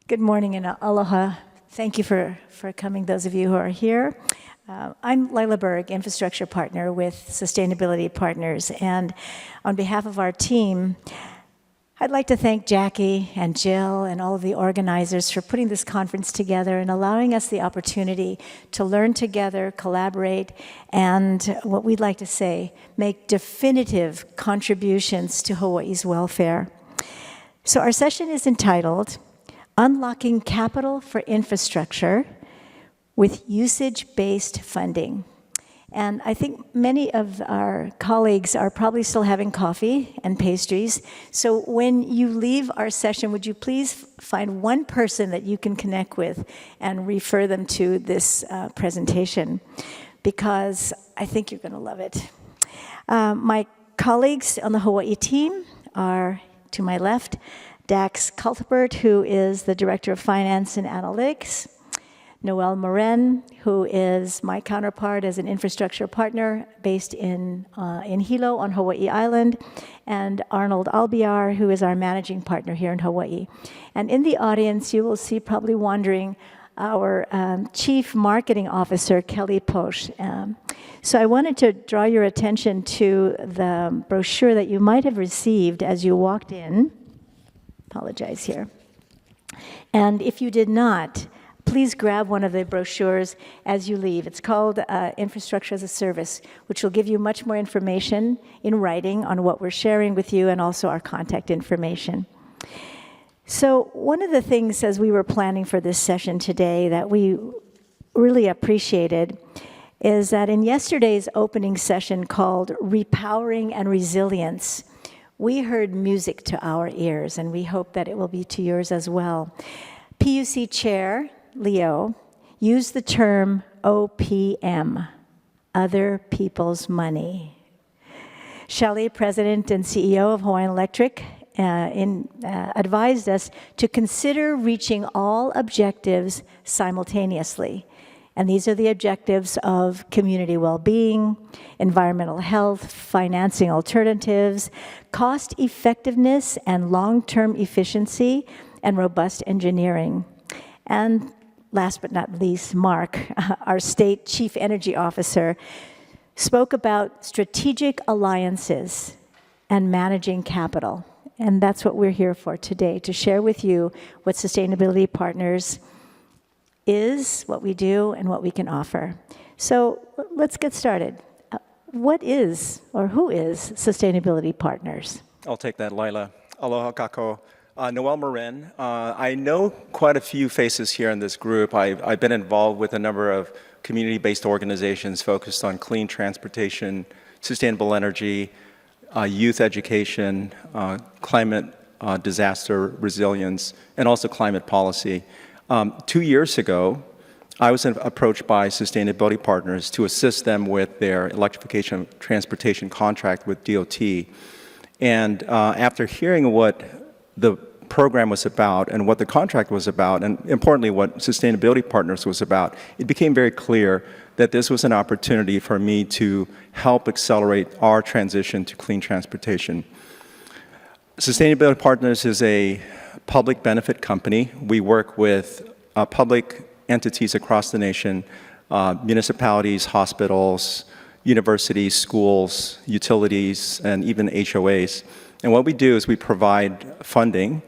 Good morning and aloha. Thank you for coming, those of you who are here. I'm Lyla Berg, Infrastructure Partner with Sustainability Partners, and on behalf of our team, I'd like to thank Jackie and Jill and all of the organizers for putting this conference together and allowing us the opportunity to learn together, collaborate, and what we'd like to say, make definitive contributions to Hawaii's welfare. So our session is entitled, Unlocking Capital for Infrastructure with Usage-Based Funding. And I think many of our colleagues are probably still having coffee and pastries. So when you leave our session, would you please find one person that you can connect with and refer them to this presentation? Because I think you're going to love it. My colleagues on the Hawaii team are to my left, Dax Cuthbert, who is the Director of Finance and Analytics, Noel Morin, who is my counterpart as an infrastructure partner based in Hilo on Hawaii Island, and Arnold Albiar, who is our managing partner here in Hawaii. And in the audience, you will see probably wandering our Chief Marketing Officer, Kelly Posh. So I wanted to draw your attention to the brochure that you might have received as you walked in. Apologize here. And if you did not, please grab one of the brochures as you leave. It's called Infrastructure as a Service, which will give you much more information in writing on what we're sharing with you and also our contact information. So one of the things as we were planning for this session today that we really appreciated is that in yesterday's opening session called Repowering and Resilience, we heard music to our ears, and we hope that it will be to yours as well. PUC Chair Leo used the term OPM, Other People's Money. Shelley, President and CEO of Hawaiian Electric, advised us to consider reaching all objectives simultaneously. And these are the objectives of community well-being, environmental health, financing alternatives, cost effectiveness and long-term efficiency, and robust engineering. And last but not least, Mark, our state chief energy officer, spoke about strategic alliances and managing capital. And that's what we're here for today, to share with you what Sustainability Partners is, what we do, and what we can offer. So let's get started. What is, or who is, Sustainability Partners? I'll take that, Lyla. Aloha kako. Noel Morin. I know quite a few faces here in this group. I've been involved with a number of community-based organizations focused on clean transportation, sustainable energy, youth education, climate disaster resilience, and also climate policy. 2 years ago, I was approached by Sustainability Partners to assist them with their electrification of transportation contract with DOT. And after hearing what the program was about and what the contract was about, and importantly what Sustainability Partners was about, it became very clear that this was an opportunity for me to help accelerate our transition to clean transportation. Sustainability Partners is a public benefit company. We work with public entities across the nation, municipalities, hospitals, universities, schools, utilities, and even HOAs. And what we do is we provide funding.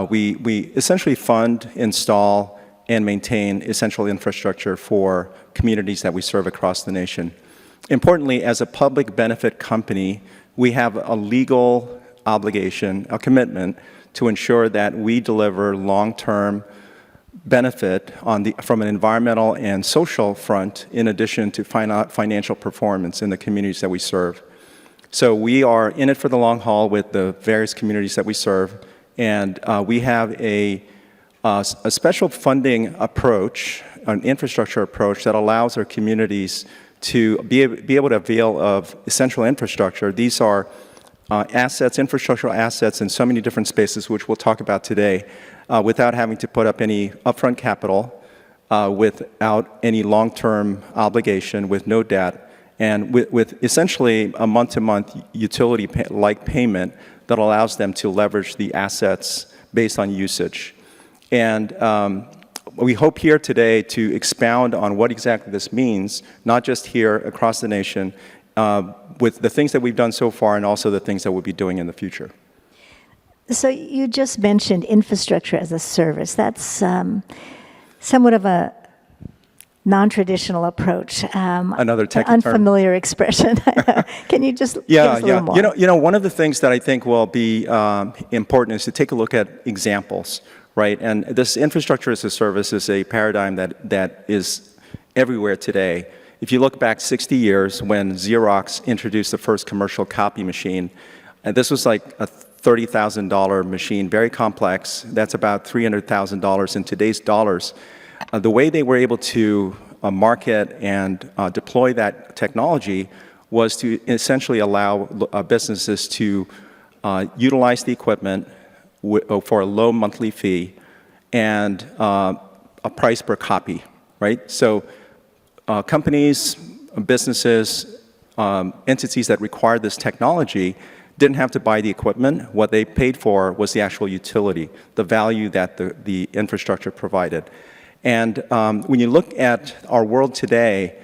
We essentially fund, install, and maintain essential infrastructure for communities that we serve across the nation. Importantly, as a public benefit company, we have a legal obligation, a commitment, to ensure that we deliver long-term benefit from an environmental and social front in addition to financial performance in the communities that we serve. So we are in it for the long haul with the various communities that we serve, and we have a special funding approach, an infrastructure approach that allows our communities to be able to avail of essential infrastructure. These are assets, infrastructural assets in so many different spaces, which we'll talk about today, without having to put up any upfront capital, without any long-term obligation, with no debt, and with essentially a month-to-month utility-like payment that allows them to leverage the assets based on usage. And we hope here today to expound on what exactly this means, not just here across the nation, with the things that we've done so far and also the things that we'll be doing in the future. So you just mentioned infrastructure as a service. That's somewhat of a non-traditional approach. Another techie an term. unfamiliar expression. Can you just give us a little more? You know, one of the things that I think will be important is to take a look at examples, right? And this infrastructure as a service is a paradigm that is everywhere today. If you look back 60 years when Xerox introduced the first commercial copy machine, and this was like a $30,000 machine, very complex. That's about $300,000 in today's dollars. The way they were able to market and deploy that technology was to essentially allow businesses to utilize the equipment for a low monthly fee and a price per copy, right? So companies, businesses, entities that required this technology didn't have to buy the equipment. What they paid for was the actual utility, the value that the infrastructure provided. And when you look at our world today,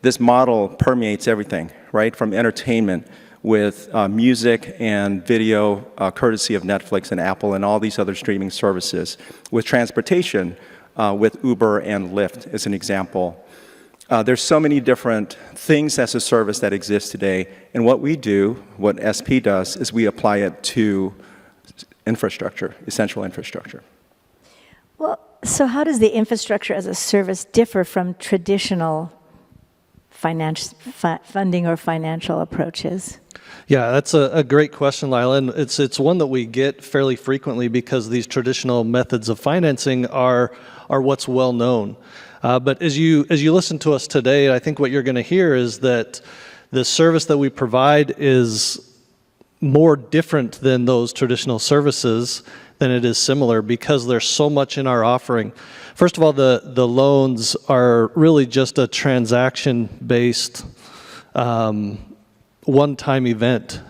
this model permeates everything, right? From entertainment with music and video, courtesy of Netflix and Apple and all these other streaming services, with transportation, with Uber and Lyft as an example. There's so many different things as a service that exist today, and what we do, what SP does, is we apply it to infrastructure, essential infrastructure. Well, so how does the infrastructure as a service differ from traditional funding or financial approaches? Yeah, that's a great question, Lyla, and it's one that we get fairly frequently because these traditional methods of financing are what's well known. But as you listen to us today, I think what you're going to hear is that the service that we provide is more different than those traditional services than it is similar because there's so much in our offering. First of all, the loans are really just a transaction-based one-time event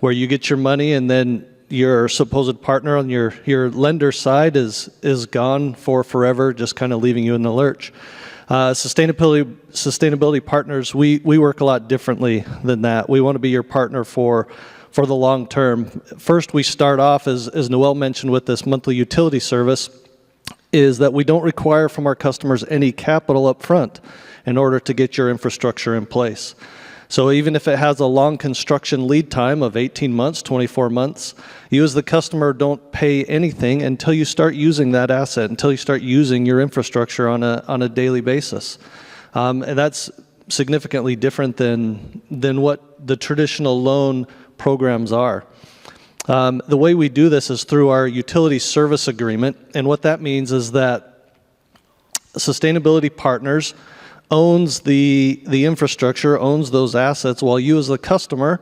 where you get your money and then your supposed partner on your lender side is gone for forever, just kind of leaving you in the lurch. Sustainability partners, we work a lot differently than that. We want to be your partner for the long term. First, we start off, as Noel mentioned with this monthly utility service, is that we don't require from our customers any capital up front in order to get your infrastructure in place. So even if it has a long construction lead time of 18 months, 24 months, you as the customer don't pay anything until you start using that asset, until you start using your infrastructure on a daily basis. And that's significantly different than what the traditional loan programs are. The way we do this is through our utility service agreement, and what that means is that Sustainability Partners owns the infrastructure, owns those assets, while you as the customer,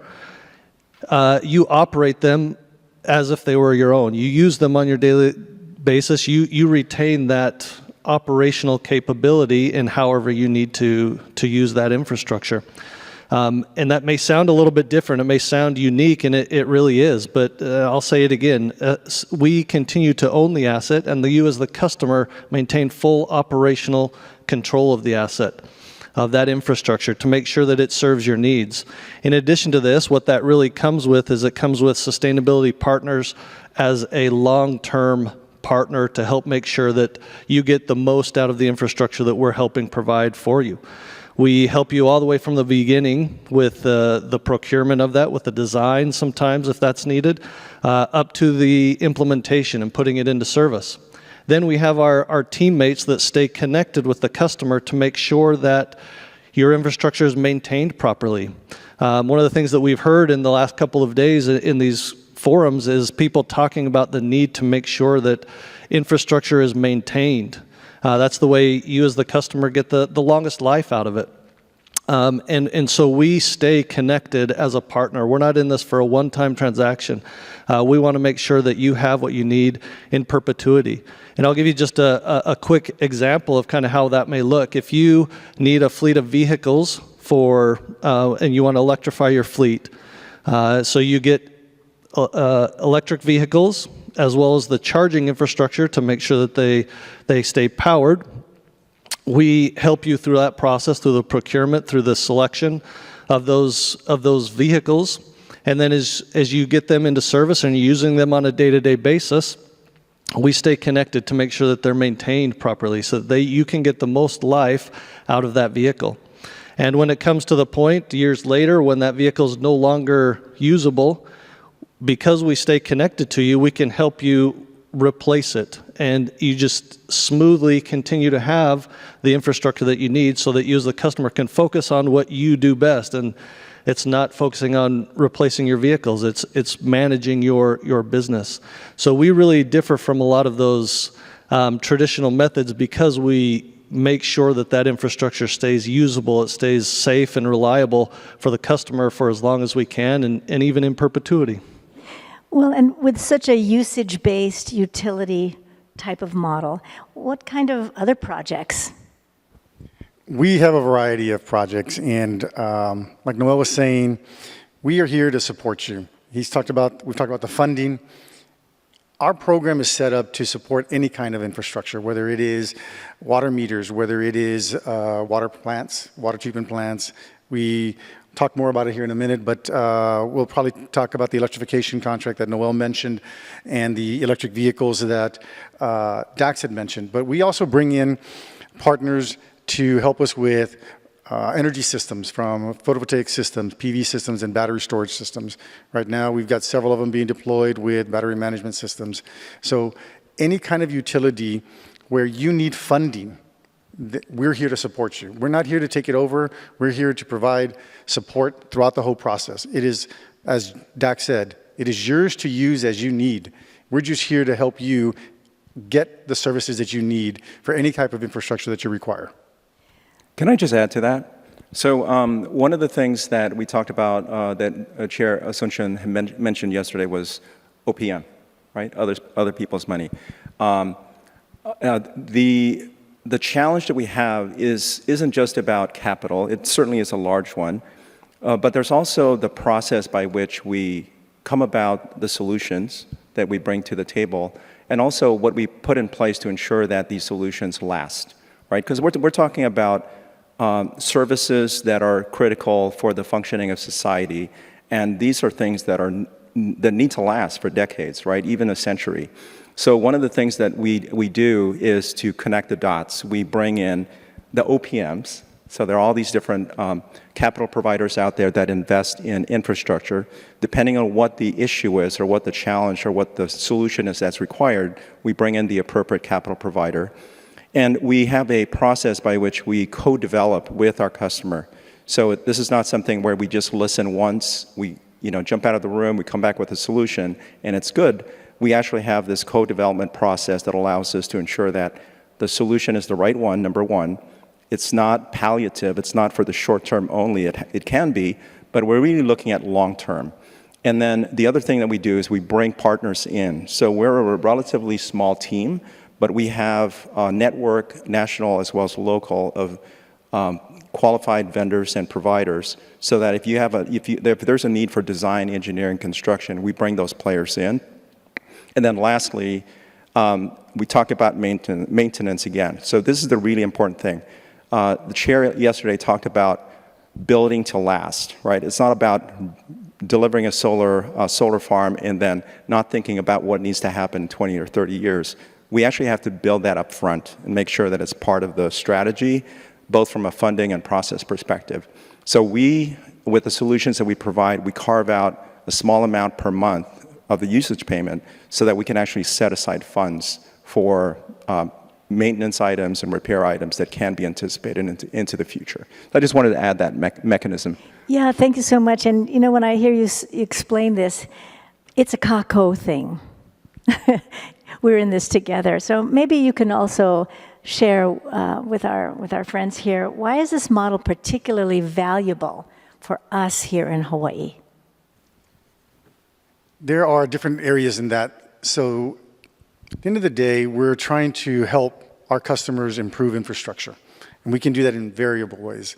you operate them as if they were your own. You use them on your daily basis. You retain that operational capability in however you need to use that infrastructure. And that may sound a little bit different. It may sound unique, and it really is. But I'll say it again. We continue to own the asset, and you as the customer maintain full operational control of the asset, of that infrastructure, to make sure that it serves your needs. In addition to this, what that really comes with is it comes with Sustainability Partners as a long-term partner to help make sure that you get the most out of the infrastructure that we're helping provide for you. We help you all the way from the beginning with the procurement of that, with the design sometimes if that's needed, up to the implementation and putting it into service. Then we have our teammates that stay connected with the customer to make sure that your infrastructure is maintained properly. One of the things that we've heard in the last couple of days in these forums is people talking about the need to make sure that infrastructure is maintained. That's the way you as the customer get the longest life out of it. And so we stay connected as a partner. We're not in this for a one-time transaction. We want to make sure that you have what you need in perpetuity. And I'll give you just a quick example of kind of how that may look. If you need a fleet of vehicles and you want to electrify your fleet, so you get electric vehicles as well as the charging infrastructure to make sure that they stay powered. We help you through that process, through the procurement, through the selection of those vehicles. And then as you get them into service and you're using them on a day-to-day basis, we stay connected to make sure that they're maintained properly so that you can get the most life out of that vehicle. And when it comes to the point, years later, when that vehicle is no longer usable, because we stay connected to you, we can help you replace it. And you just smoothly continue to have the infrastructure that you need so that you as the customer can focus on what you do best. And it's not focusing on replacing your vehicles, it's managing your business. So we really differ from a lot of those traditional methods because we make sure that infrastructure stays usable, it stays safe and reliable for the customer for as long as we can, and even in perpetuity. Well, and with such a usage-based utility type of model, what kind of other projects? We have a variety of projects, and like Noel was saying, we are here to support you. We've talked about the funding. Our program is set up to support any kind of infrastructure, whether it is water meters, whether it is water plants, water treatment plants. We talk more about it here in a minute, but we'll probably talk about the electrification contract that Noel mentioned and the electric vehicles that Dax had mentioned. But we also bring in partners to help us with energy systems, from photovoltaic systems, PV systems, and battery storage systems. Right now, we've got several of them being deployed with battery management systems. So any kind of utility where you need funding, we're here to support you. We're not here to take it over. We're here to provide support throughout the whole process. It is, as Dax said, it is yours to use as you need. We're just here to help you get the services that you need for any type of infrastructure that you require. Can I just add to that? So one of the things that we talked about that Chair Asuncion had mentioned yesterday was OPM, right? Other people's money. The challenge that we have isn't just about capital. It certainly is a large one, but there's also the process by which we come about the solutions that we bring to the table, and also what we put in place to ensure that these solutions last, right? Because we're talking about services that are critical for the functioning of society, and these are things that need to last for decades, right? Even a century. So one of the things that we do is to connect the dots. We bring in the OPMs. So there are all these different capital providers out there that invest in infrastructure. Depending on what the issue is or what the challenge or what the solution is that's required, we bring in the appropriate capital provider. And we have a process by which we co-develop with our customer. So this is not something where we just listen once, we jump out of the room, we come back with a solution, and it's good. We actually have this co-development process that allows us to ensure that the solution is the right one, number one. It's not palliative, it's not for the short term only, it can be, but we're really looking at long term. And then the other thing that we do is we bring partners in. So we're a relatively small team, but we have a network, national as well as local, of qualified vendors and providers, so that if there's a need for design, engineering, construction, we bring those players in. And then lastly, we talk about maintenance again. So this is the really important thing. The chair yesterday talked about building to last, right? It's not about delivering a solar farm and then not thinking about what needs to happen in 20 or 30 years. We actually have to build that up front and make sure that it's part of the strategy, both from a funding and process perspective. So with the solutions that we provide, we carve out a small amount per month of the usage payment so that we can actually set aside funds for maintenance items and repair items that can be anticipated into the future. I just wanted to add that mechanism. Yeah, thank you so much. And when I hear you explain this, it's a CACO thing. We're in this together. So maybe you can also share with our friends here, why is this model particularly valuable for us here in Hawaii? There are different areas in that. So at the end of the day, we're trying to help our customers improve infrastructure. And we can do that in variable ways.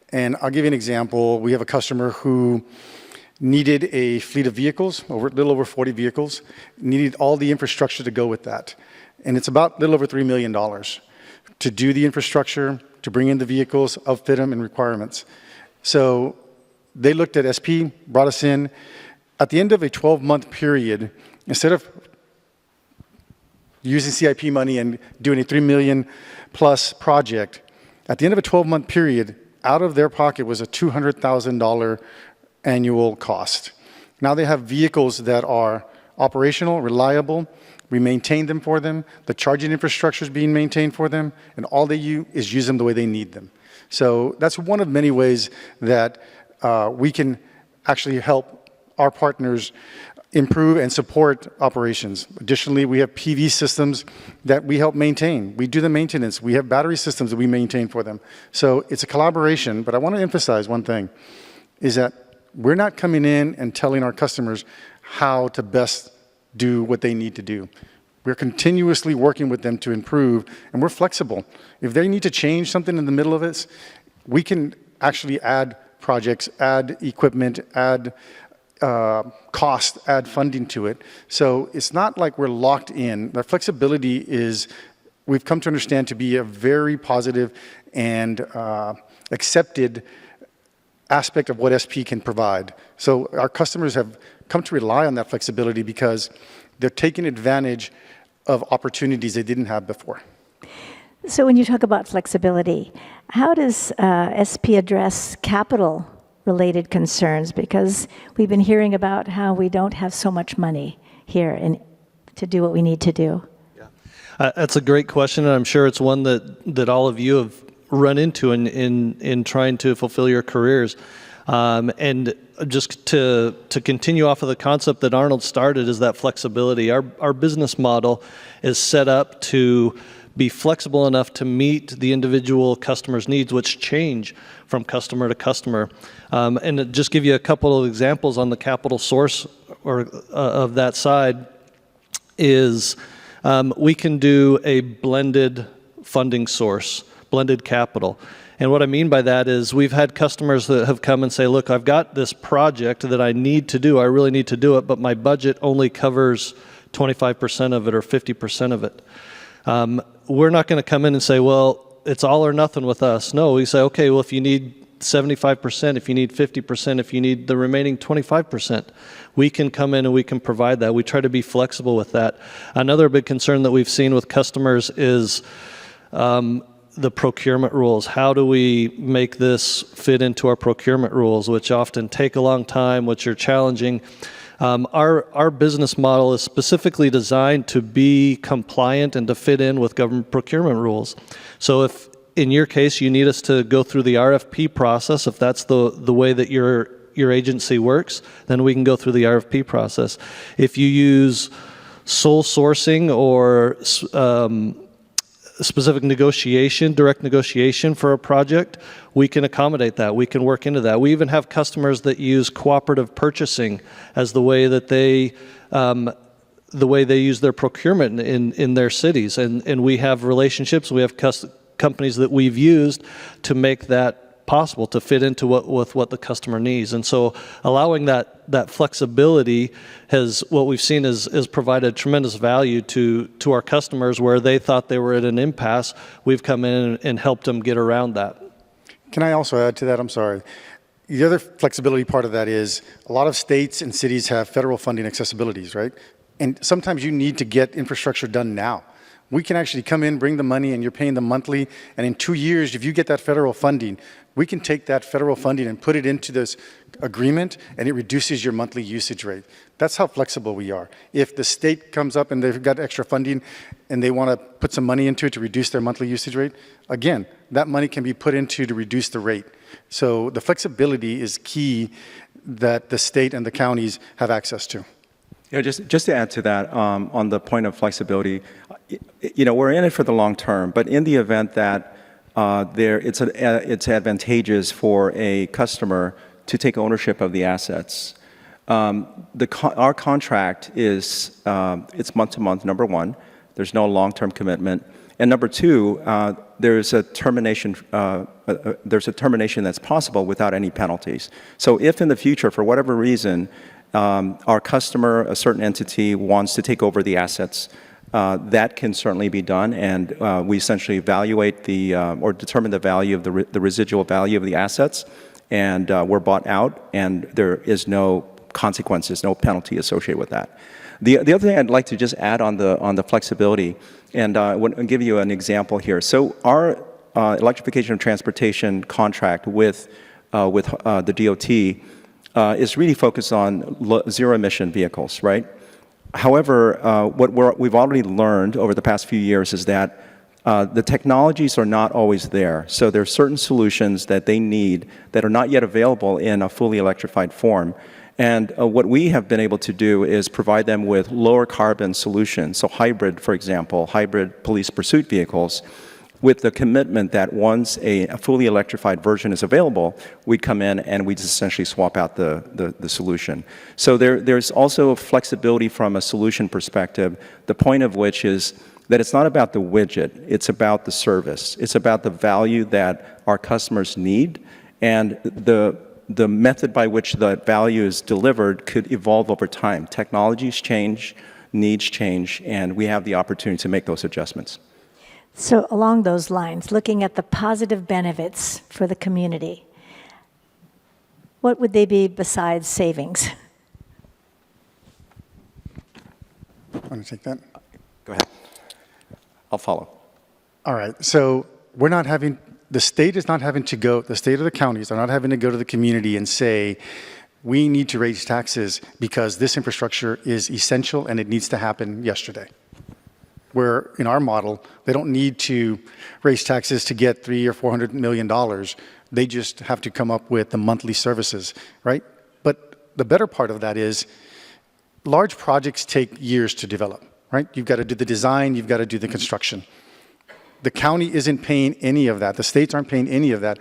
And I'll give you an example. We have a customer who needed a fleet of vehicles, a little over 40 vehicles, needed all the infrastructure to go with that. And it's about a little over $3 million to do the infrastructure, to bring in the vehicles, outfit them, and requirements. So they looked at SP, brought us in. At the end of a 12-month period, instead of using CIP money and doing a $3 million plus project, at the end of a 12-month period, out of their pocket was a $200,000 annual cost. Now they have vehicles that are operational, reliable. We maintain them for them. The charging infrastructure is being maintained for them, and all they do is use them the way they need them. So that's one of many ways that we can actually help our partners improve and support operations. Additionally, we have PV systems that we help maintain. We do the maintenance. We have battery systems that we maintain for them. So it's a collaboration, but I want to emphasize one thing, is that we're not coming in and telling our customers how to best do what they need to do. We're continuously working with them to improve, and we're flexible. If they need to change something in the middle of it, we can actually add projects, add equipment, add cost, add funding to it. So it's not like we're locked in. The flexibility is, we've come to understand to be a very positive and accepted aspect of what SP can provide. So our customers have come to rely on that flexibility because they're taking advantage of opportunities they didn't have before. So when you talk about flexibility, how does SP address capital-related concerns? Because we've been hearing about how we don't have so much money here to do what we need to do. That's a great question, and I'm sure it's one that all of you have run into in trying to fulfill your careers. And just to continue off of the concept that Arnold started is that flexibility. Our business model is set up to be flexible enough to meet the individual customer's needs, which change from customer to customer. And to just give you a couple of examples on the capital source or of that side is we can do a blended funding source, blended capital. And what I mean by that is we've had customers that have come and say, look, I've got this project that I need to do. I really need to do it, but my budget only covers 25% of it or 50% of it. We're not going to come in and say, well, it's all or nothing with us. No, we say, okay, well, if you need 75%, if you need 50%, if you need the remaining 25%, we can come in and we can provide that. We try to be flexible with that. Another big concern that we've seen with customers is the procurement rules. How do we make this fit into our procurement rules, which often take a long time, which are challenging? Our business model is specifically designed to be compliant and to fit in with government procurement rules. So if in your case you need us to go through the RFP process, if that's the way that your agency works, then we can go through the RFP process. If you use sole sourcing or specific negotiation, direct negotiation for a project, we can accommodate that. We can work into that. We even have customers that use cooperative purchasing as the way that they use their procurement in their cities. And we have relationships, we have companies that we've used to make that possible, to fit into what the customer needs. And so allowing that flexibility what we've seen is provided tremendous value to our customers where they thought they were at an impasse. We've come in and helped them get around that. Can I also add to that? I'm sorry. The other flexibility part of that is a lot of states and cities have federal funding accessibilities, right? And sometimes you need to get infrastructure done now. We can actually come in, bring the money, and you're paying them monthly. And in 2 years, if you get that federal funding, we can take that federal funding and put it into this agreement, and it reduces your monthly usage rate. That's how flexible we are. If the state comes up and they've got extra funding and they want to put some money into it to reduce their monthly usage rate, again, that money can be put into to reduce the rate. So the flexibility is key that the state and the counties have access to. You know, just to add to that, on the point of flexibility, we're in it for the long term, but in the event that it's advantageous for a customer to take ownership of the assets. Our contract is it's month to month, number one. There's no long-term commitment, And number two, there's a termination that's possible without any penalties. So if in the future, for whatever reason, our customer, a certain entity, wants to take over the assets, that can certainly be done, and we essentially evaluate or determine the value of the residual value of the assets, and we're bought out, and there is no consequences, no penalty associated with that. The other thing I'd like to just add on the flexibility, and I want to give you an example here. So our electrification of transportation contract with the DOT is really focused on zero-emission vehicles, right? However, what we've already learned over the past few years is that the technologies are not always there. So there are certain solutions that they need that are not yet available in a fully electrified form. And what we have been able to do is provide them with lower carbon solutions. So hybrid, for example, hybrid police pursuit vehicles, with the commitment that once a fully electrified version is available, we'd come in and we'd essentially swap out the solution. So there's also flexibility from a solution perspective, the point of which is that it's not about the widget, it's about the service. It's about the value that our customers need, and the method by which that value is delivered could evolve over time. Technologies change, needs change, and we have the opportunity to make those adjustments. So along those lines, looking at the positive benefits for the community, what would they be besides savings? Want to take that? Go ahead. I'll follow. All right, so we're not having, the state is not having to go, the state or the counties are not having to go to the community and say, we need to raise taxes because this infrastructure is essential and it needs to happen yesterday. Where in our model, they don't need to raise taxes to get $300 or $400 million. They just have to come up with the monthly services, right? But the better part of that is large projects take years to develop, right? You've got to do the design, you've got to do the construction. The county isn't paying any of that. The states aren't paying any of that.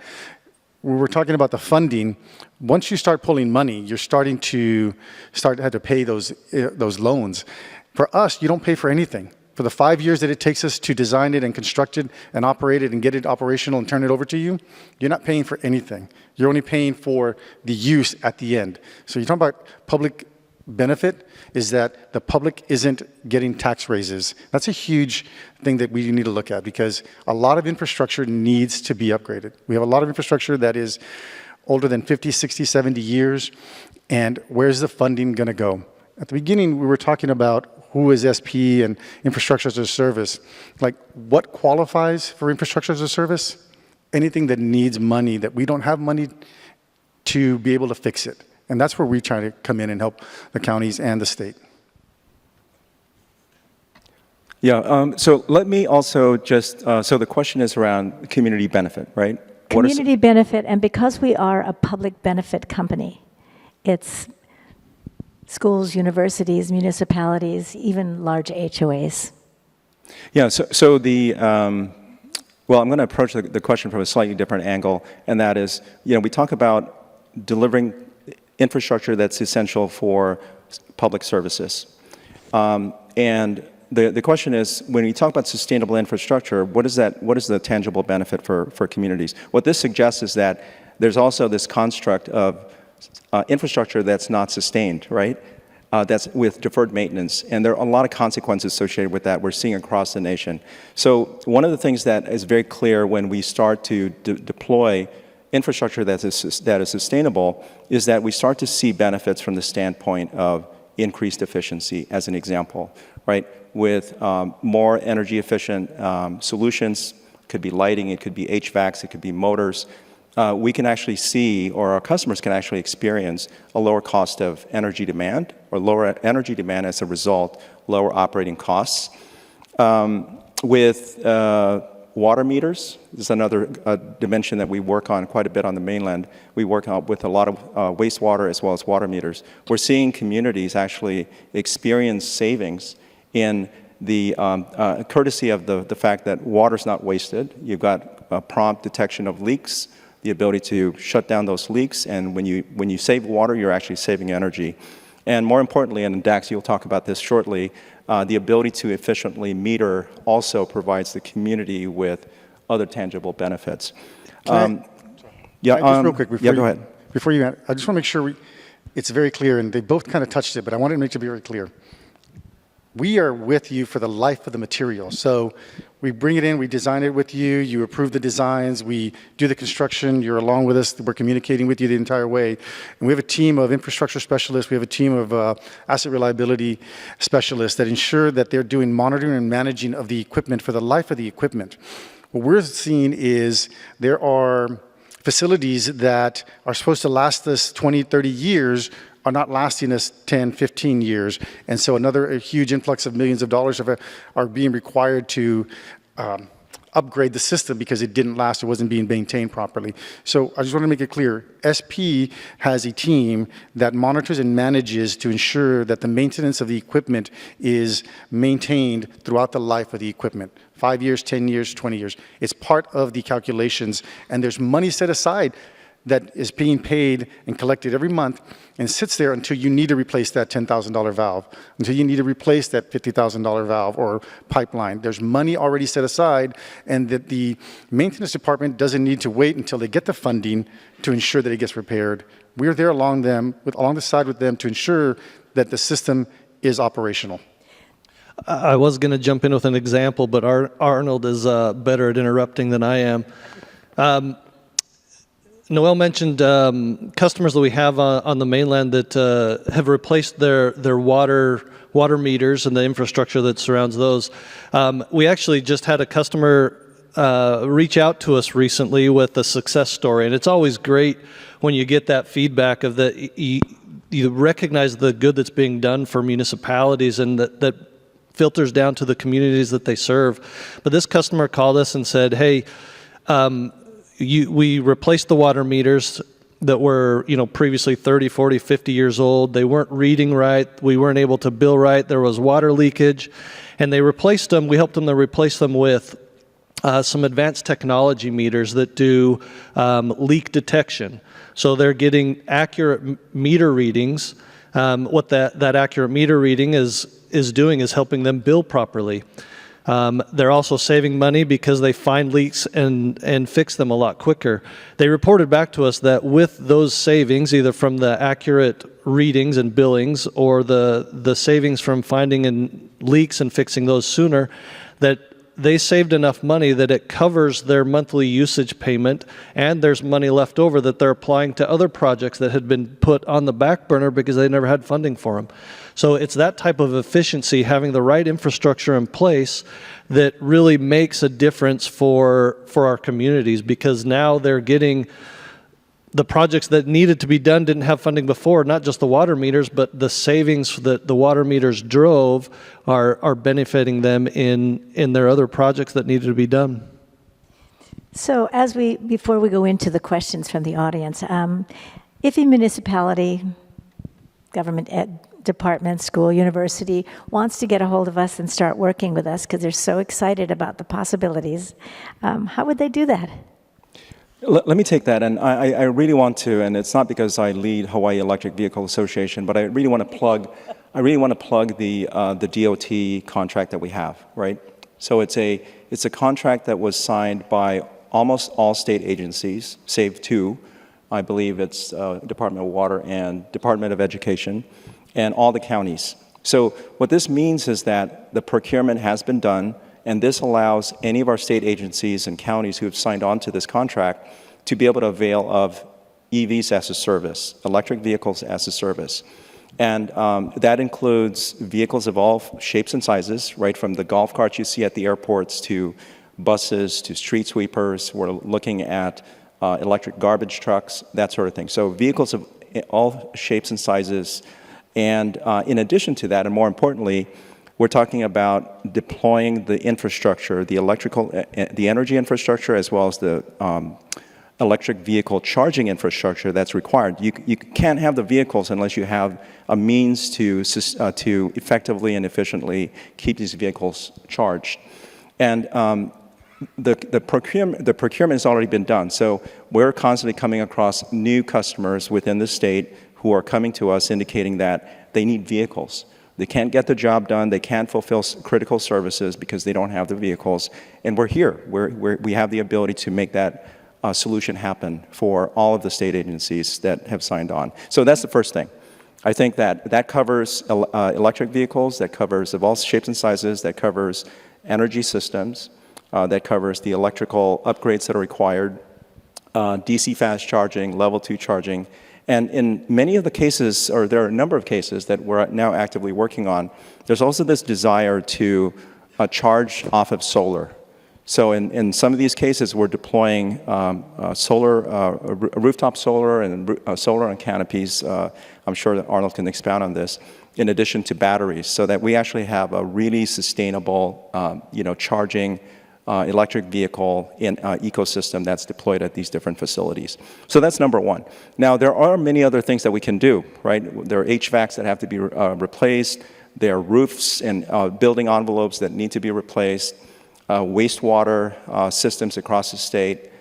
When we're talking about the funding, once you start pulling money, you're starting to have to pay those loans. For us, you don't pay for anything. For the 5 years that it takes us to design it and construct it and operate it and get it operational and turn it over to you, you're not paying for anything. You're only paying for the use at the end. So you're talking about public benefit is that the public isn't getting tax raises. That's a huge thing that we need to look at because a lot of infrastructure needs to be upgraded. We have a lot of infrastructure that is older than 50, 60, 70 years, and where's the funding going to go? At the beginning, we were talking about who is SP and infrastructure as a service. Like, what qualifies for infrastructure as a service? Anything that needs money, that we don't have money to be able to fix it. And that's where we try to come in and help the counties and the state. Yeah, so let me also just, so the question is around community benefit, right? Community benefit, and because we are a public benefit company, it's schools, universities, municipalities, even large HOAs. Yeah, so well, I'm going to approach the question from a slightly different angle, and that is, we talk about delivering infrastructure that's essential for public services. And the question is, when you talk about sustainable infrastructure, what is the tangible benefit for communities? What this suggests is that there's also this construct of infrastructure that's not sustained, right? That's with deferred maintenance. And there are a lot of consequences associated with that we're seeing across the nation. So one of the things that is very clear when we start to deploy infrastructure that is sustainable is that we start to see benefits from the standpoint of increased efficiency, as an example, right? With more energy efficient solutions, it could be lighting, it could be HVACs, it could be motors. We can actually see, or our customers can actually experience, a lower cost of energy demand, or lower energy demand as a result, lower operating costs. With water meters, this is another dimension that we work on quite a bit on the mainland. We work with a lot of wastewater as well as water meters. We're seeing communities actually experience savings in the courtesy of the fact that water's not wasted. You've got prompt detection of leaks, the ability to shut down those leaks, and when you save water, you're actually saving energy. And more importantly, and Dax, you'll talk about this shortly, the ability to efficiently meter also provides the community with other tangible benefits. Just real quick before go ahead. Before you, I just want to make sure it's very clear, and they both kind of touched it, but I wanted to make it very clear. We are with you for the life of the material. So we bring it in, we design it with you, you approve the designs, we do the construction, you're along with us, we're communicating with you the entire way. And we have a team of infrastructure specialists, we have a team of asset reliability specialists that ensure that they're doing monitoring and managing of the equipment for the life of the equipment. What we're seeing is there are facilities that are supposed to last us 20, 30 years are not lasting us 10, 15 years. And so a huge influx of millions of dollars are being required to upgrade the system because it didn't last, it wasn't being maintained properly. So I just want to make it clear, SP has a team that monitors and manages to ensure that the maintenance of the equipment is maintained throughout the life of the equipment. 5 years, 10 years, 20 years. It's part of the calculations, and there's money set aside that is being paid and collected every month and sits there until you need to replace that $10,000 valve, until you need to replace that $50,000 valve or pipeline. There's money already set aside, and that the maintenance department doesn't need to wait until they get the funding to ensure that it gets repaired. We're there along the side with them to ensure that the system is operational. I was going to jump in with an example, but Arnold is better at interrupting than I am. Noel mentioned customers that we have on the mainland that have replaced their water meters and the infrastructure that surrounds those. We actually just had a customer reach out to us recently with a success story, and it's always great when you get that feedback of that you recognize the good that's being done for municipalities, and that filters down to the communities that they serve. But this customer called us and said, hey, we replaced the water meters that were, previously 30, 40, 50 years old. They weren't reading right. We weren't able to bill right. There was water leakage. And they replaced them. We helped them to replace them with some advanced technology meters that do leak detection. So they're getting accurate meter readings. What that accurate meter reading is doing is helping them bill properly. They're also saving money because they find leaks and fix them a lot quicker. They reported back to us that with those savings, either from the accurate readings and billings or the savings from finding leaks and fixing those sooner, that they saved enough money that it covers their monthly usage payment, and there's money left over that they're applying to other projects that had been put on the back burner because they never had funding for them. So it's that type of efficiency, having the right infrastructure in place, that really makes a difference for our communities, because now they're getting the projects that needed to be done, didn't have funding before, not just the water meters, but the savings that the water meters drove are benefiting them in their other projects that needed to be done. So before we go into the questions from the audience, if a municipality, government department, school, university wants to get a hold of us and start working with us because they're so excited about the possibilities, how would they do that? Let me take that, and I really want to, and it's not because I lead Hawaii Electric Vehicle Association, but I really want to plug the DOT contract that we have, right? So it's a contract that was signed by almost all state agencies, save two. I believe it's Department of Water and Department of Education, and all the counties. So what this means is that the procurement has been done, and this allows any of our state agencies and counties who have signed on to this contract to be able to avail of EVs as a service, electric vehicles as a service. And that includes vehicles of all shapes and sizes, right from the golf carts you see at the airports to buses to street sweepers. We're looking at electric garbage trucks, that sort of thing. So vehicles of all shapes and sizes. And in addition to that, and more importantly, we're talking about deploying the infrastructure, the energy infrastructure, as well as the electric vehicle charging infrastructure that's required. You can't have the vehicles unless you have a means to effectively and efficiently keep these vehicles charged. And the procurement has already been done. So we're constantly coming across new customers within the state who are coming to us indicating that they need vehicles. They can't get the job done. They can't fulfill critical services because they don't have the vehicles. And we're here. We have the ability to make that solution happen for all of the state agencies that have signed on. So that's the first thing. I think that covers electric vehicles, that covers of all shapes and sizes, that covers energy systems, that covers the electrical upgrades that are required, DC fast charging, level 2 charging. And in many of the cases, or there are a number of cases that we're now actively working on, there's also this desire to charge off of solar. So in some of these cases, we're deploying rooftop solar and solar on canopies. I'm sure that Arnold can expound on this, in addition to batteries, so that we actually have a really sustainable, charging electric vehicle ecosystem that's deployed at these different facilities. So that's number one. Now, there are many other things that we can do, right? There are HVACs that have to be replaced. There are roofs and building envelopes that need to be replaced. Wastewater systems across the state,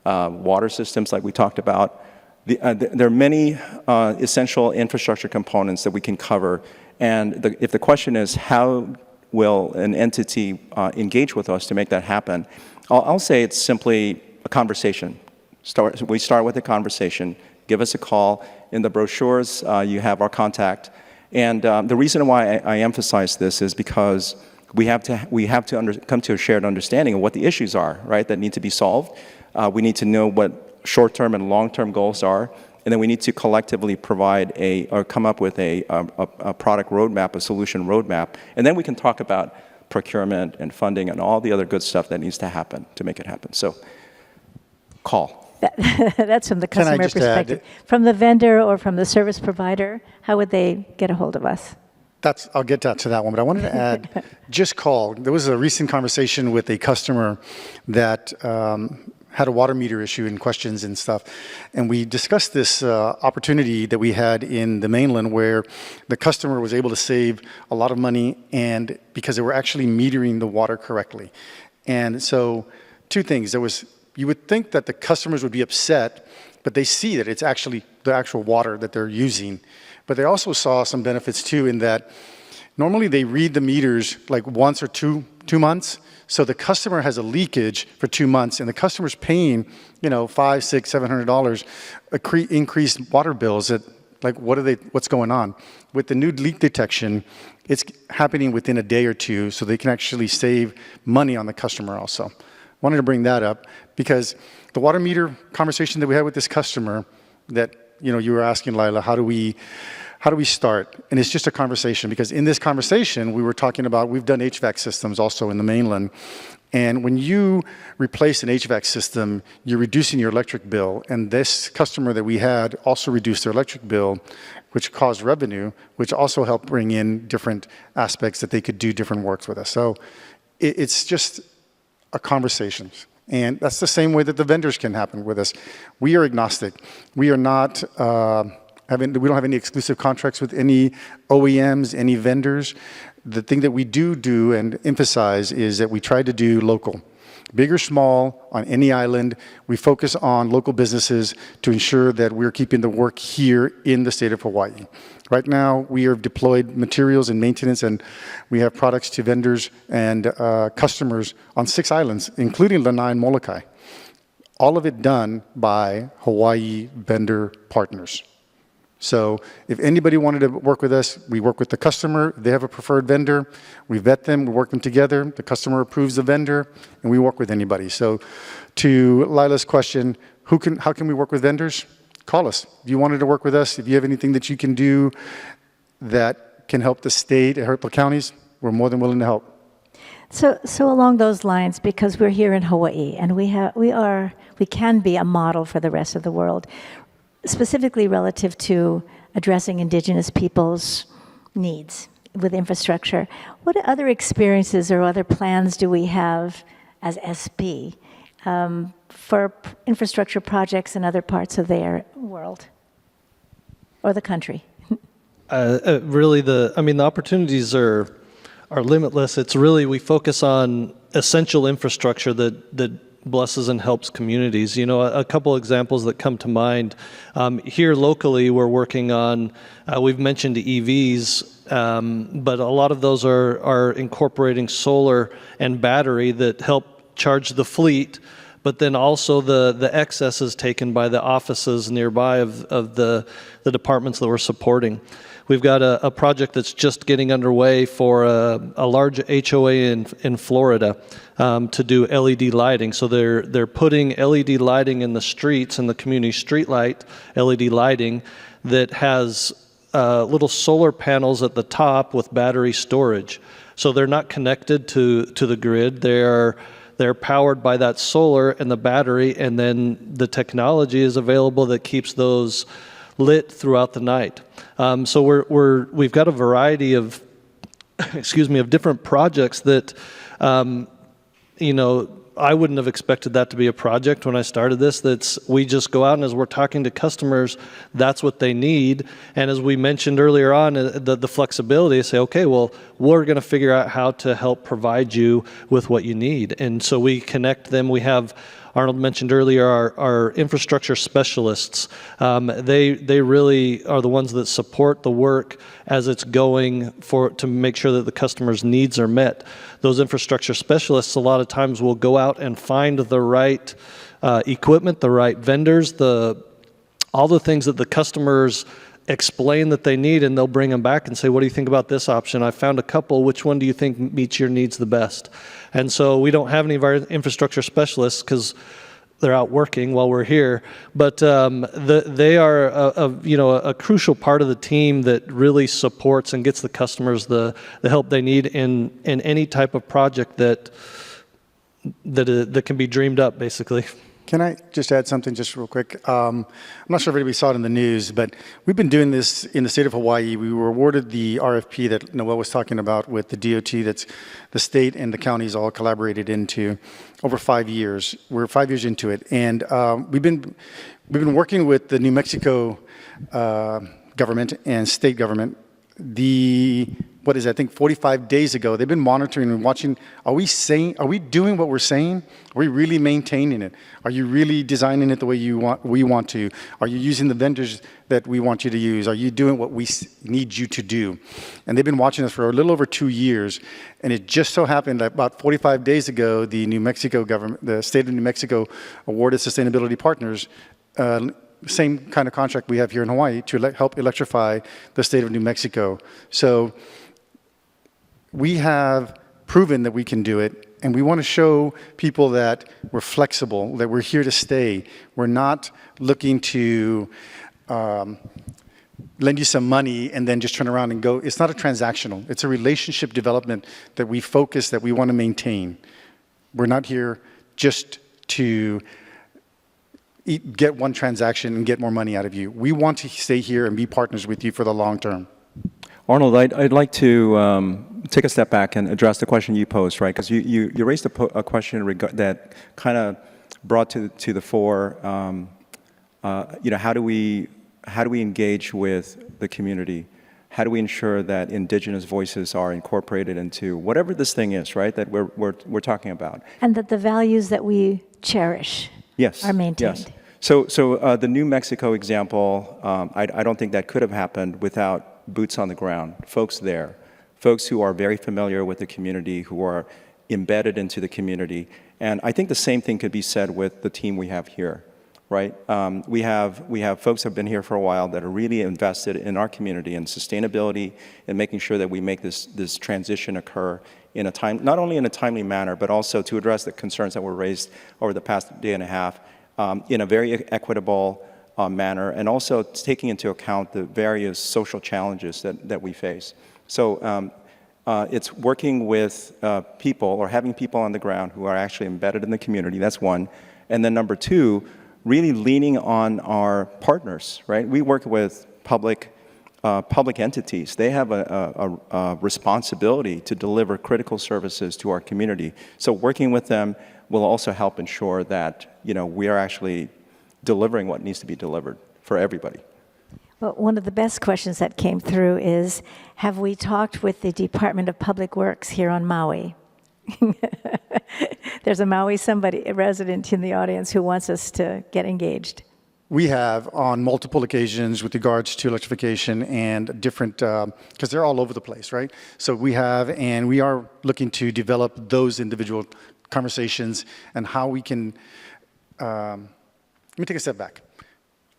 water systems like we talked about. There are many essential infrastructure components that we can cover. And if the question is how will an entity engage with us to make that happen, I'll say it's simply a conversation. We start with a conversation. Give us a call. In the brochures, you have our contact. And the reason why I emphasize this is because we have to come to a shared understanding of what the issues are, right, that need to be solved. We need to know what short-term and long-term goals are, and then we need to collectively provide or come up with a product roadmap, a solution roadmap, and then we can talk about procurement and funding and all the other good stuff that needs to happen to make it happen. So, call. That's from the customer perspective. From the vendor or from the service provider, how would they get a hold of us? I'll get to that one, but I wanted to add, just call. There was a recent conversation with a customer that had a water meter issue and questions and stuff. And we discussed this opportunity that we had in the mainland where the customer was able to save a lot of money and because they were actually metering the water correctly. And so two things. You would think that the customers would be upset, but they see that it's actually the actual water that they're using. But they also saw some benefits too in that normally they read the meters like once or two months. So the customer has a leakage for 2 months and the customer's paying, $500, $600, $700 increased water bills that like, what's going on? With the new leak detection, it's happening within a day or two so they can actually save money on the customer also. Wanted to bring that up because the water meter conversation that we had with this customer that, you were asking, Lyla, how do we start? And it's just a conversation because in this conversation, we were talking about, we've done HVAC systems also in the mainland. And when you replace an HVAC system, you're reducing your electric bill. And this customer that we had also reduced their electric bill, which caused revenue, which also helped bring in different aspects that they could do different works with us. So it's just a conversation. And that's the same way that the vendors can happen with us. We are agnostic. We are not, we don't have any exclusive contracts with any OEMs, any vendors. The thing that we do and emphasize is that we try to do local. Big or small, on any island, we focus on local businesses to ensure that we're keeping the work here in the state of Hawaii. Right now, we have deployed materials and maintenance, and we have products to vendors and customers on 6 islands, including Lanai and Molokai. All of it done by Hawaii vendor partners. So if anybody wanted to work with us, we work with the customer. They have a preferred vendor. We vet them. We work them together. The customer approves the vendor, and we work with anybody. So to Lila's question, how can we work with vendors? Call us. If you wanted to work with us, if you have anything that you can do that can help the state and help the counties, we're more than willing to help. So along those lines, because we're here in Hawaii and we can be a model for the rest of the world, specifically relative to addressing indigenous people's needs with infrastructure. What other experiences or other plans do we have as SB for infrastructure projects in other parts of their world or the country? Really, the opportunities are limitless. It's really, we focus on essential infrastructure that blesses and helps communities. You know, a couple examples that come to mind. Here locally, we're working on, we've mentioned EVs, but a lot of those are incorporating solar and battery that help charge the fleet, but then also the excess is taken by the offices nearby of the departments that we're supporting. We've got a project that's just getting underway for a large HOA in Florida to do LED lighting. So they're putting LED lighting in the streets, in the community street light, LED lighting that has little solar panels at the top with battery storage. So they're not connected to the grid. They're powered by that solar and the battery, and then the technology is available that keeps those lit throughout the night. So we've got a variety of, of different projects that, you know, I wouldn't have expected that to be a project when I started this. We just go out, and as we're talking to customers, that's what they need. And as we mentioned earlier on, the flexibility, say, okay, well, we're going to figure out how to help provide you with what you need. And so we connect them. We have, Arnold mentioned earlier, our infrastructure specialists. They really are the ones that support the work as it's going to make sure that the customer's needs are met. Those infrastructure specialists a lot of times will go out and find the right equipment, the right vendors, all the things that the customers explain that they need, and they'll bring them back and say, what do you think about this option? I found a couple. Which one do you think meets your needs the best? And so we don't have any of our infrastructure specialists because they're out working while we're here, but they are a crucial part of the team that really supports and gets the customers the help they need in any type of project that can be dreamed up, basically. Can I just add something just real quick? I'm not sure if anybody saw it in the news, but we've been doing this in the state of Hawaii. We were awarded the RFP that Noel was talking about with the DOT that's the state and the counties all collaborated into over 5 years. We're 5 years into it. And we've been working with the New Mexico government and state government. I think 45 days ago, they've been monitoring and watching. Are we doing what we're saying? Are we really maintaining it? Are you really designing it the way we want to? Are you using the vendors that we want you to use? Are you doing what we need you to do? And they've been watching us for a little over 2 years. And it just so happened that about 45 days ago, the New Mexico government, the state of New Mexico, awarded sustainability partners same kind of contract we have here in Hawaii to help electrify the state of New Mexico. So we have proven that we can do it, and we want to show people that we're flexible, that we're here to stay. We're not looking to lend you some money and then just turn around and go. It's not a transactional. It's a relationship development that we focus, that we want to maintain. We're not here just to get one transaction and get more money out of you. We want to stay here and be partners with you for the long term. Arnold, I'd like to take a step back and address the question you posed, right? Because you raised a question that kind of brought to the fore, how do we engage with the community? How do we ensure that indigenous voices are incorporated into whatever this thing is, right? That we're talking about, and that the values that we cherish are maintained. Yes. So the New Mexico example, I don't think that could have happened without boots on the ground, folks there, folks who are very familiar with the community, who are embedded into the community. And I think the same thing could be said with the team we have here, right? We have folks who have been here for a while that are really invested in our community and sustainability and making sure that we make this transition occur in a time, not only in a timely manner, but also to address the concerns that were raised over the past day and a half in a very equitable manner, and also taking into account the various social challenges that we face. So it's working with people, or having people on the ground who are actually embedded in the community. That's one. And then number two, really leaning on our partners, right? We work with public entities. They have a responsibility to deliver critical services to our community. So working with them will also help ensure that we are actually delivering what needs to be delivered for everybody. Well, one of the best questions that came through is, have we talked with the Department of Public Works here on Maui? There's a Maui a resident in the audience who wants us to get engaged. We have on multiple occasions with regards to electrification and different, because they're all over the place, right? So we have, and we are looking to develop those individual conversations and how we can, let me take a step back.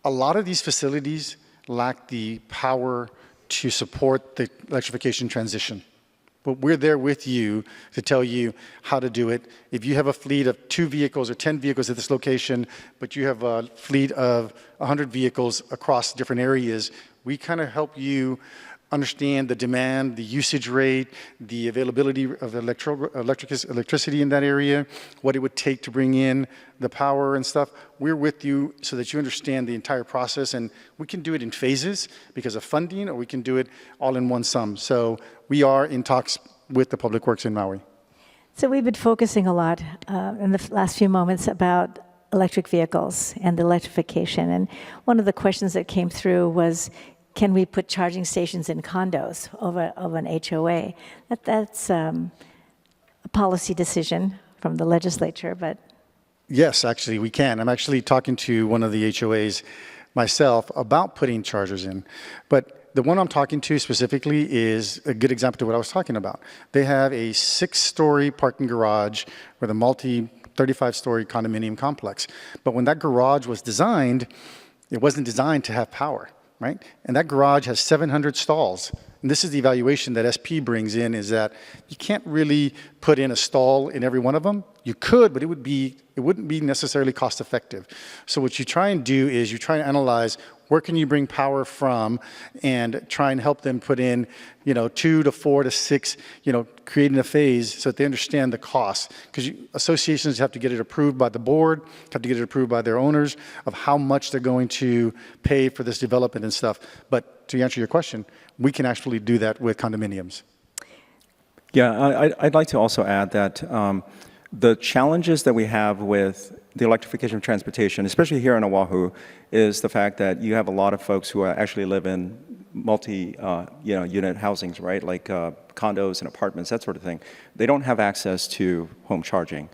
A lot of these facilities lack the power to support the electrification transition. But we're there with you to tell you how to do it. If you have a fleet of 2 vehicles or 10 vehicles at this location, but you have a fleet of 100 vehicles across different areas, we kind of help you understand the demand, the usage rate, the availability of electricity in that area, what it would take to bring in the power and stuff. We're with you so that you understand the entire process, and we can do it in phases because of funding, or we can do it all in one sum. So we are in talks with the Public Works in Maui. So we've been focusing a lot in the last few moments about electric vehicles and electrification. And one of the questions that came through was, can we put charging stations in condos of an HOA? That's a policy decision from the legislature, but... Yes, actually, we can. I'm actually talking to one of the HOAs myself about putting chargers in. But the one I'm talking to specifically is a good example to what I was talking about. They have a 6-story parking garage with a 35-story condominium complex. But when that garage was designed, it wasn't designed to have power. Right? And that garage has 700 stalls. And this is the evaluation that SP brings in, is that you can't really put in a stall in every one of them. You could, but it wouldn't be necessarily cost effective. So what you try and do is you try and analyze where can you bring power from and try and help them put in, 2 to 4 to 6, creating a phase so that they understand the cost. Because associations have to get it approved by the board, have to get it approved by their owners of how much they're going to pay for this development and stuff. But to answer your question, we can actually do that with condominiums. Yeah, I'd like to also add that the challenges that we have with the electrification of transportation, especially here in Oahu, is the fact that you have a lot of folks who actually live in multi-unit housings, right? Like condos and apartments, that sort of thing. They don't have access to home charging.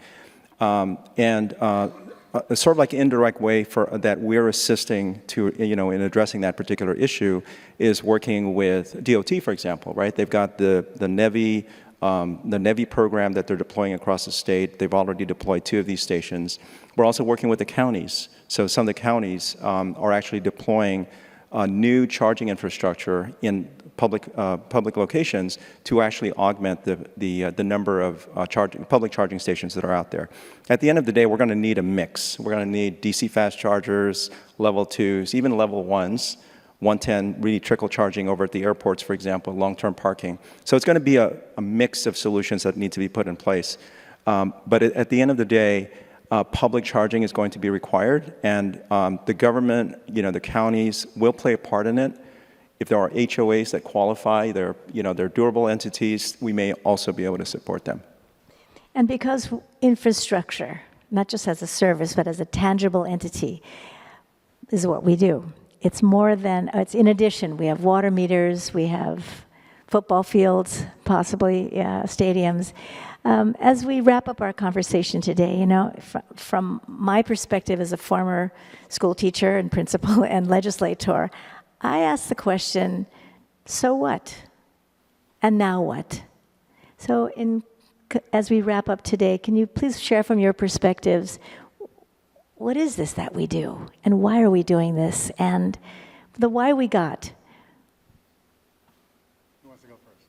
A sort of like indirect way that we're assisting to, in addressing that particular issue is working with DOT, for example, right? They've got the NEVI program that they're deploying across the state. They've already deployed 2 of these stations. We're also working with the counties. So some of the counties are actually deploying new charging infrastructure in public locations to actually augment the number of public charging stations that are out there. At the end of the day, we're going to need a mix. We're going to need DC fast chargers, level 2s, even level 1s, 110 really trickle charging over at the airports, for example, long-term parking. So it's going to be a mix of solutions that need to be put in place. But at the end of the day, public charging is going to be required, and the government, the counties will play a part in it. If there are HOAs that qualify, they're durable entities, we may also be able to support them. And because infrastructure, not just as a service, but as a tangible entity, is what we do. It's more than, it's in addition, we have water meters, we have football fields, possibly stadiums. As we wrap up our conversation today, from my perspective as a former school teacher and principal and legislator, I ask the question, so what? And now what? So as we wrap up today, can you please share from your perspectives, what is this that we do? And why are we doing this? And the why we got. Who wants to go first?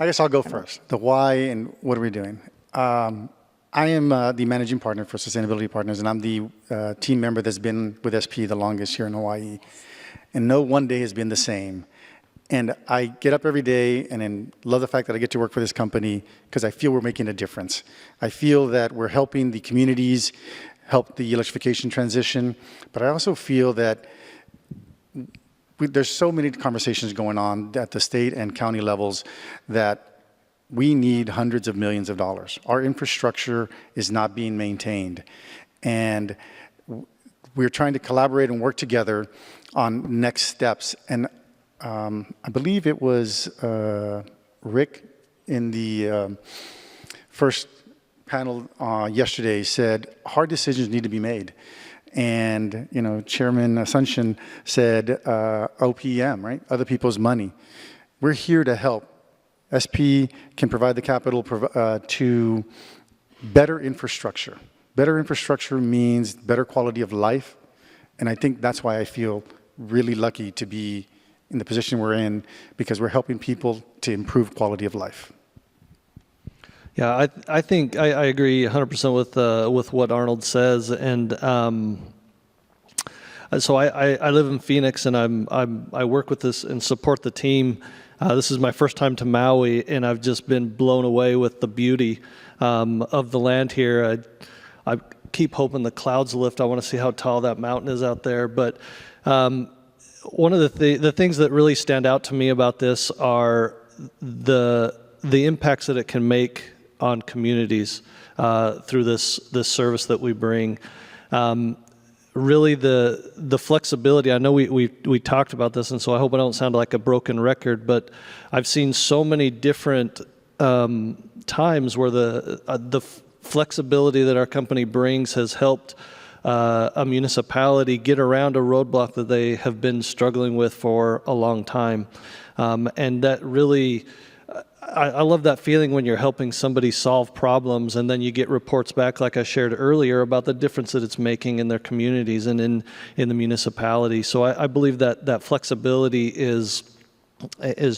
I guess I'll go first. The why and what are we doing? I am the managing partner for Sustainability Partners, and I'm the team member that's been with SP the longest here in Hawaii. And no one day has been the same. And I get up every day and love the fact that I get to work for this company because I feel we're making a difference. I feel that we're helping the communities, help the electrification transition, but I also feel that there's so many conversations going on at the state and county levels that we need hundreds of millions of dollars. Our infrastructure is not being maintained. And we're trying to collaborate and work together on next steps. And I believe it was Rick in the first panel yesterday said hard decisions need to be made. And, Chairman Asuncion said OPM, right? Other people's money. We're here to help. SP can provide the capital to better infrastructure. Better infrastructure means better quality of life. And I think that's why I feel really lucky to be in the position we're in, because we're helping people to improve quality of life. Yeah, I think I agree 100% with what Arnold says, and so I live in Phoenix, and I work with this and support the team. This is my first time to Maui, and I've just been blown away with the beauty of the land here. I keep hoping the clouds lift. I want to see how tall that mountain is out there. But one of the things that really stand out to me about this are the impacts that it can make on communities through this service that we bring. Really, the flexibility. I know we talked about this, and so I hope I don't sound like a broken record. But I've seen so many different times where the flexibility that our company brings has helped a municipality get around a roadblock that they have been struggling with for a long time, and that really. I love that feeling when you're helping somebody solve problems, and then you get reports back, like I shared earlier, about the difference that it's making in their communities and in the municipality. So I believe that flexibility is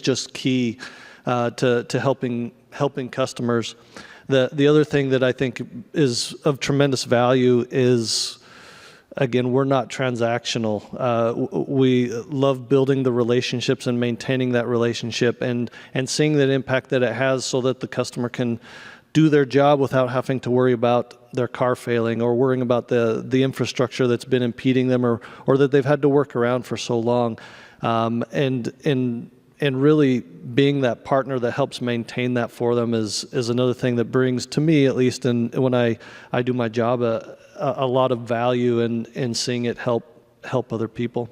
just key to helping customers. The other thing that I think is of tremendous value is, again, we're not transactional. We love building the relationships and maintaining that relationship and seeing that impact that it has, so that the customer can do their job without having to worry about their car failing or worrying about the infrastructure that's been impeding them or that they've had to work around for so long. And really being that partner that helps maintain that for them is another thing that brings, to me at least, and when I do my job, a lot of value in seeing it help other people.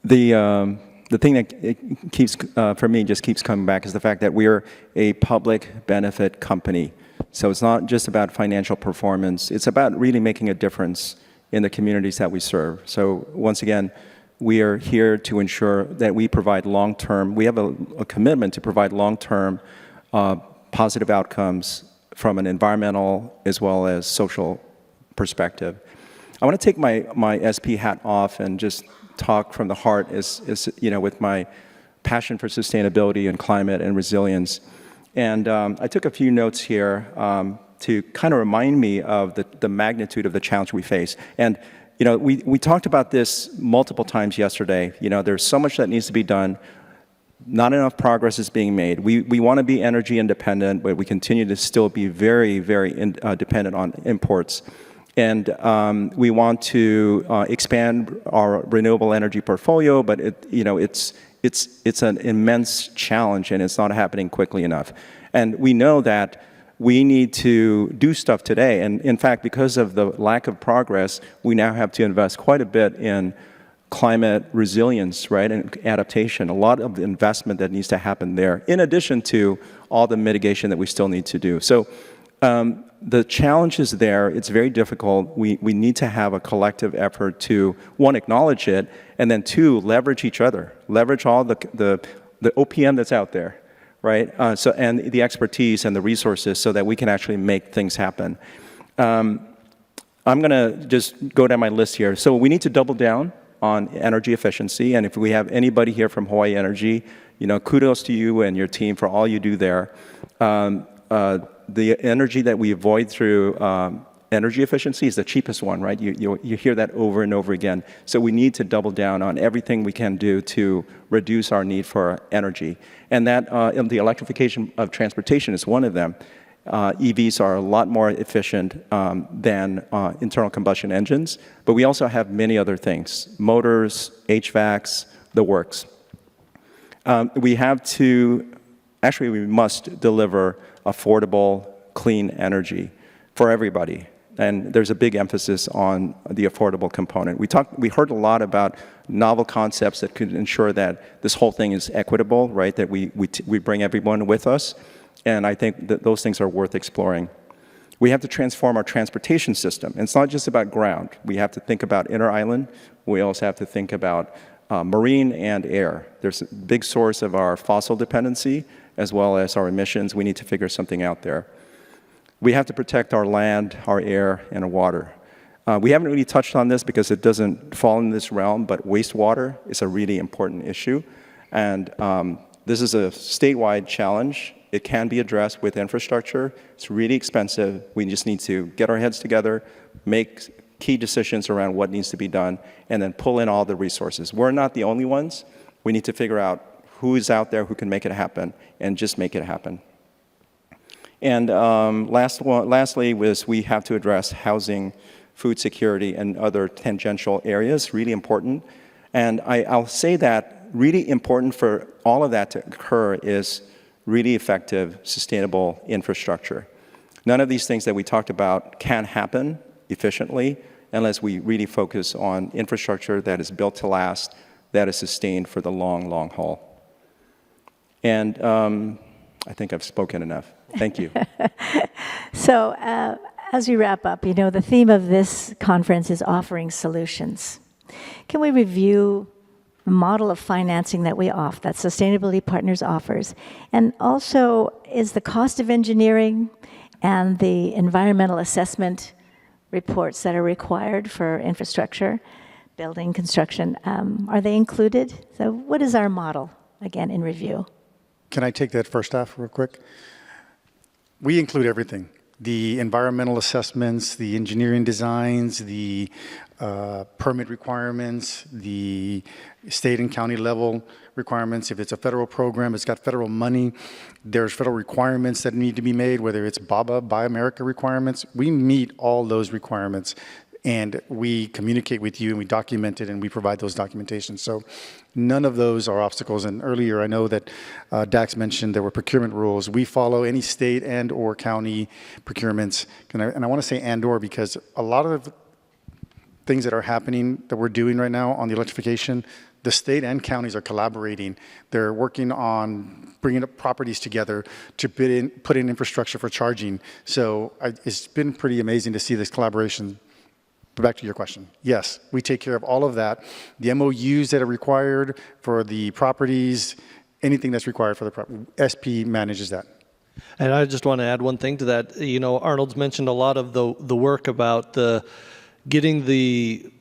The thing that it keeps, for me, just keeps coming back is the fact that we're a public benefit company. So it's not just about financial performance. It's about really making a difference in the communities that we serve. So once again, we are here to ensure that we provide long-term, we have a commitment to provide long-term positive outcomes from an environmental as well as social perspective. I want to take my SP hat off and just talk from the heart with my passion for sustainability and climate and resilience. And I took a few notes here to kind of remind me of the magnitude of the challenge we face. And we talked about this multiple times yesterday. There's so much that needs to be done. Not enough progress is being made. We want to be energy independent, but we continue to still be very, very dependent on imports. And we want to expand our renewable energy portfolio, but it's an immense challenge, and it's not happening quickly enough. And we know that we need to do stuff today. And in fact, because of the lack of progress, we now have to invest quite a bit in climate resilience, right, and adaptation. A lot of investment that needs to happen there, in addition to all the mitigation that we still need to do. So the challenge is there. It's very difficult. We need to have a collective effort to, one, acknowledge it, and then two, leverage each other, leverage all the OPM that's out there, right? And the expertise and the resources so that we can actually make things happen. I'm going to just go down my list here. So we need to double down on energy efficiency, and if we have anybody here from Hawai'i Energy, kudos to you and your team for all you do there. The energy that we avoid through energy efficiency is the cheapest one, right? You hear that over and over again. So we need to double down on everything we can do to reduce our need for energy. And that the electrification of transportation is one of them. EVs are a lot more efficient than internal combustion engines, but we also have many other things: motors, HVACs, the works. We must deliver affordable, clean energy for everybody. And there's a big emphasis on the affordable component. We heard a lot about novel concepts that could ensure that this whole thing is equitable, right? That we bring everyone with us. And I think that those things are worth exploring. We have to transform our transportation system. And it's not just about ground. We have to think about inner island. We also have to think about marine and air. There's a big source of our fossil dependency as well as our emissions. We need to figure something out there. We have to protect our land, our air, and our water. We haven't really touched on this because it doesn't fall in this realm, but wastewater is a really important issue. And this is a statewide challenge. It can be addressed with infrastructure. It's really expensive. We just need to get our heads together, make key decisions around what needs to be done, and then pull in all the resources. We're not the only ones. We need to figure out who is out there who can make it happen, and just make it happen. And lastly, we have to address housing, food security, and other tangential areas, really important. And I'll say that really important for all of that to occur is really effective, sustainable infrastructure. None of these things that we talked about can happen efficiently unless we really focus on infrastructure that is built to last, that is sustained for the long, long haul. And I think I've spoken enough. Thank you. So as we wrap up, the theme of this conference is offering solutions. Can we review the model of financing that that Sustainability Partners offers? And also, is the cost of engineering and the environmental assessment reports that are required for infrastructure, building, construction, are they included? So what is our model, again, in review? Can I take that first half real quick? We include everything. The environmental assessments, the engineering designs, the permit requirements, the state and county level requirements. If it's a federal program, it's got federal money. There's federal requirements that need to be made, whether it's BABA, Buy America requirements. We meet all those requirements, and we communicate with you, and we document it, and we provide those documentations. So none of those are obstacles. And earlier, I know that Dax mentioned there were procurement rules. We follow any state and or county procurements. And I want to say and or because a lot of things that are happening that we're doing right now on the electrification, the state and counties are collaborating. They're working on bringing up properties together to put in infrastructure for charging. So it's been pretty amazing to see this collaboration. But back to your question. Yes, we take care of all of that. The MOUs that are required for the properties, anything that's required for the property, SP manages that. And I just want to add one thing to that. Arnold's mentioned a lot of the work about getting the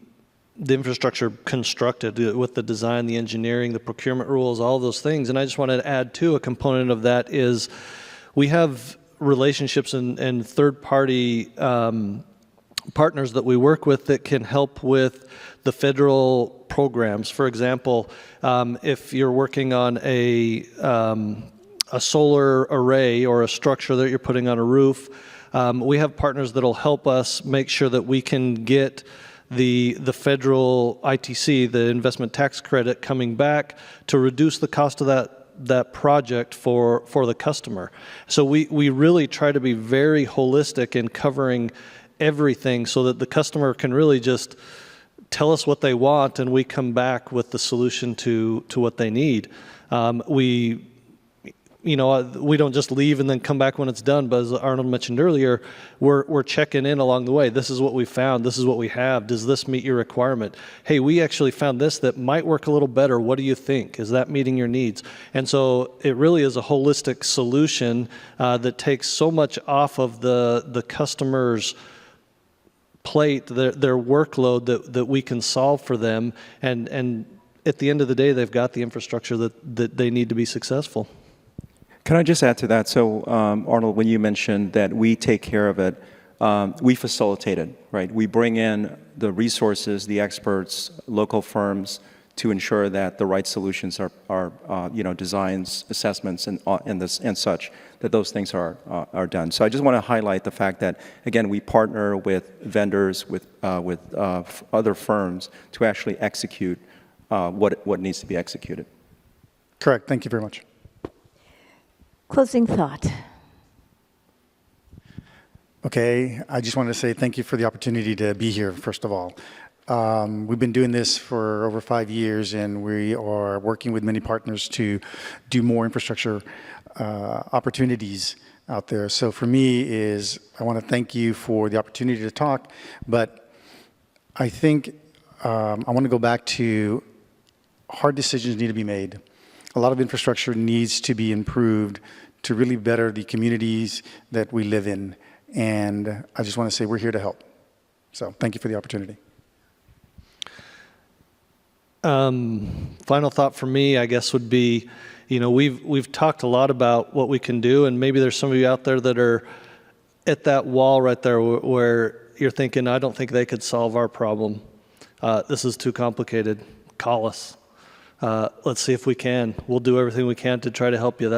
infrastructure constructed with the design, the engineering, the procurement rules, all those things. And I just wanted to add too, a component of that is we have relationships and third-party partners that we work with that can help with the federal programs. For example, if you're working on a solar array or a structure that you're putting on a roof, we have partners that'll help us make sure that we can get the federal ITC, the investment tax credit, coming back to reduce the cost of that project for the customer. So we really try to be very holistic in covering everything so that the customer can really just tell us what they want and we come back with the solution to what they need. We don't just leave and then come back when it's done, but as Arnold mentioned earlier, we're checking in along the way. This is what we found. This is what we have. Does this meet your requirement? Hey, we actually found this that might work a little better. What do you think? Is that meeting your needs? And so it really is a holistic solution that takes so much off of the customer's plate, their workload that we can solve for them. And at the end of the day, they've got the infrastructure that they need to be successful. Can I just add to that? So, Arnold, when you mentioned that we take care of it, we facilitate it, right? We bring in the resources, the experts, local firms to ensure that the right solutions are designs, assessments, and such, that those things are done. So I just want to highlight the fact that, again, we partner with vendors, with other firms to actually execute what needs to be executed. Correct. Thank you very much. Closing thought. Okay, I just wanted to say thank you for the opportunity to be here, first of all. We've been doing this for over 5 years, and we are working with many partners to do more infrastructure opportunities out there. So for me I want to thank you for the opportunity to talk, but I think I want to go back to hard decisions need to be made. A lot of infrastructure needs to be improved to really better the communities that we live in. And I just want to say we're here to help. So thank you for the opportunity. Final thought for me, I guess, would be, we've talked a lot about what we can do, and maybe there's some of you out there that are at that wall right there where you're thinking, I don't think they could solve our problem. This is too complicated. Call us. Let's see if we can. We'll do everything we can to try to help you.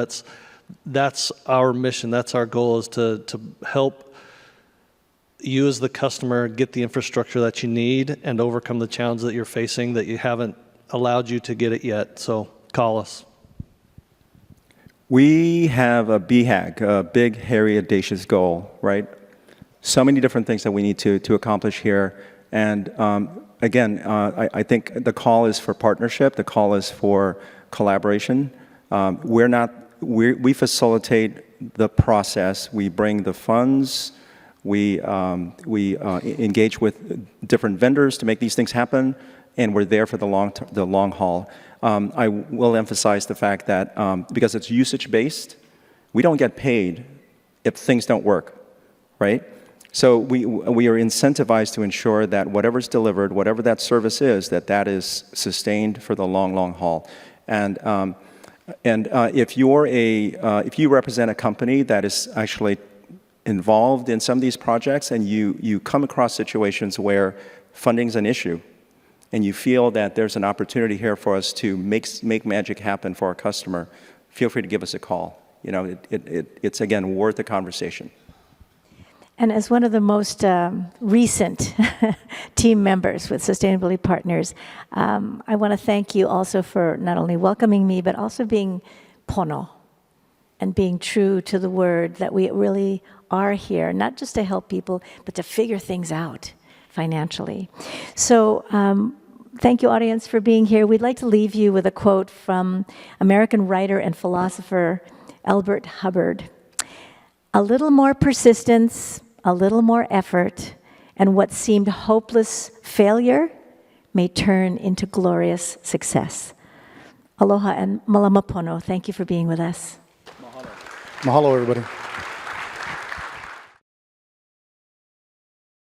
That's our mission. That's our goal, is to help you as the customer get the infrastructure that you need and overcome the challenge that you're facing that you haven't allowed you to get it yet. So call us. We have a BHAG, a big, hairy, audacious goal, right? So many different things that we need to accomplish here. And again, I think the call is for partnership. The call is for collaboration. We facilitate the process. We bring the funds. We engage with different vendors to make these things happen, and we're there for the long haul. I will emphasize the fact that because it's usage-based, we don't get paid if things don't work, right? So we are incentivized to ensure that whatever's delivered, whatever that service is, that is sustained for the long haul. And if you represent a company that is actually involved in some of these projects, and you come across situations where funding's an issue, and you feel that there's an opportunity here for us to make magic happen for our customer, feel free to give us a call. It's again worth a conversation. And as one of the most recent team members with Sustainability Partners, I want to thank you also for not only welcoming me, but also being pono and being true to the word that we really are here, not just to help people, but to figure things out financially. So thank you, audience, for being here. We'd like to leave you with a quote from American writer and philosopher Albert Hubbard. A little more persistence, a little more effort, and what seemed hopeless failure may turn into glorious success. Aloha and malama pono. Thank you for being with us. Mahalo, everybody.